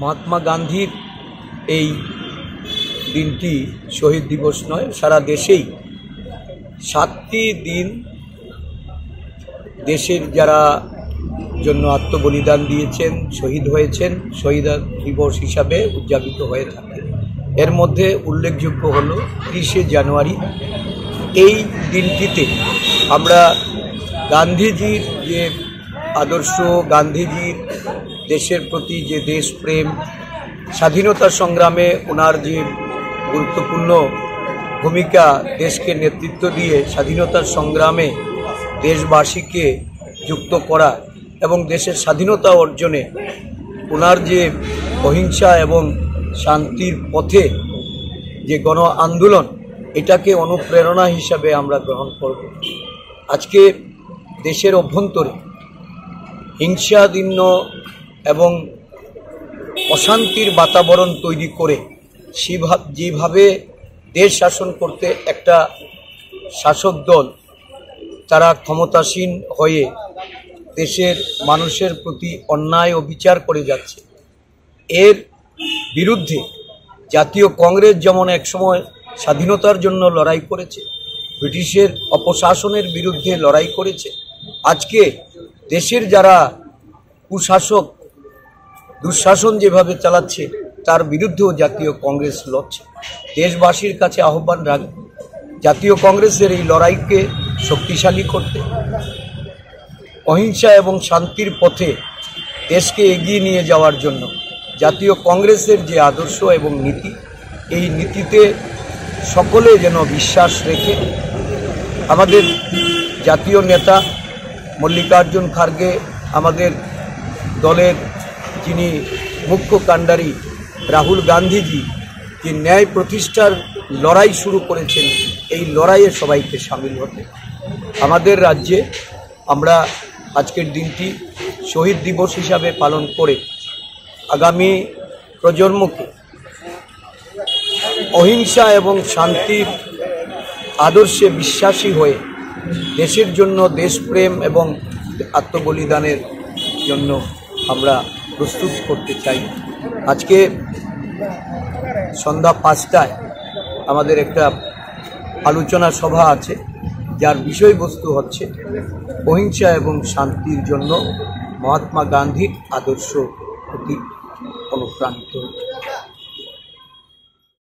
মহাত্মা গান্ধীর এই দিনটি শহীদ দিবস নয়, সারা দেশেই 7টি দিন দেশের যারা জন্য আত্মবলিদান দিয়েছেন, শহীদ হয়েছেন, শহীদ দিবস হিসাবে উদযাপিত হয়ে থাকে। এর মধ্যে উল্লেখযোগ্য হল 30শে জানুয়ারি। এই দিনটিতে আমরা গান্ধীজির যে আদর্শ, গান্ধীজির দেশের প্রতি যে দেশপ্রেম, স্বাধীনতা সংগ্রামে ওনার যে গুরুত্বপূর্ণ ভূমিকা, দেশকে নেতৃত্ব দিয়ে স্বাধীনতার সংগ্রামে দেশবাসীকে যুক্ত করা এবং দেশের স্বাধীনতা অর্জনে ওনার যে অহিংসা এবং শান্তির পথে যে গণ আন্দোলন, এটাকে অনুপ্রেরণা হিসাবে আমরা গ্রহণ করব। আজকে দেশের অভ্যন্তরে হিংসাদীর্ণ এবং অশান্তির বাতাবরণ তৈরি করে যেভাবে দেশ শাসন করতে একটা শাসক দল তারা ক্ষমতাসীন হয়ে দেশের মানুষের প্রতি অন্যায় ও বিচার করে যাচ্ছে, এর বিরুদ্ধে জাতীয় কংগ্রেস যেমন একসময় স্বাধীনতার জন্য লড়াই করেছে, ব্রিটিশের অপশাসনের বিরুদ্ধে লড়াই করেছে, আজকে দেশের যারা কুশাসক দুঃশাসন যেভাবে চালাচ্ছে তার বিরুদ্ধেও জাতীয় কংগ্রেস লড়ছে। দেশবাসীর কাছে আহ্বান রাখবে জাতীয় কংগ্রেসের এই লড়াইকে শক্তিশালী করতে, অহিংসা এবং শান্তির পথে দেশকে এগিয়ে নিয়ে যাওয়ার জন্য জাতীয় কংগ্রেসের যে আদর্শ এবং নীতি, এই নীতিতে সকলে যেন বিশ্বাস রেখে আমাদের জাতীয় নেতা মল্লিকার্জুন খার্গে, আমাদের দলের যিনি মুখ্য কাণ্ডারি রাহুল গান্ধীজি যে ন্যায় প্রতিষ্ঠার লড়াই শুরু করেছেন, এই লড়াইয়ে সবাইকে সামিল হতে। আমাদের রাজ্যে আমরা আজকের দিনটি শহীদ দিবস হিসাবে পালন করে আগামী প্রজন্মকে অহিংসা এবং শান্তির আদর্শে বিশ্বাসী হয়ে দেশের জন্য দেশপ্রেম এবং আত্মবলিদানের জন্য আমরা প্রস্তুত করতে চাই। আজকে সন্ধ্যা 5টায় আমাদের একটা আলোচনা সভা আছে, যার বিষয়বস্তু হচ্ছে অহিংসা এবং শান্তির জন্য মহাত্মা গান্ধীর আদর্শ প্রতি অনুপ্রাণিত।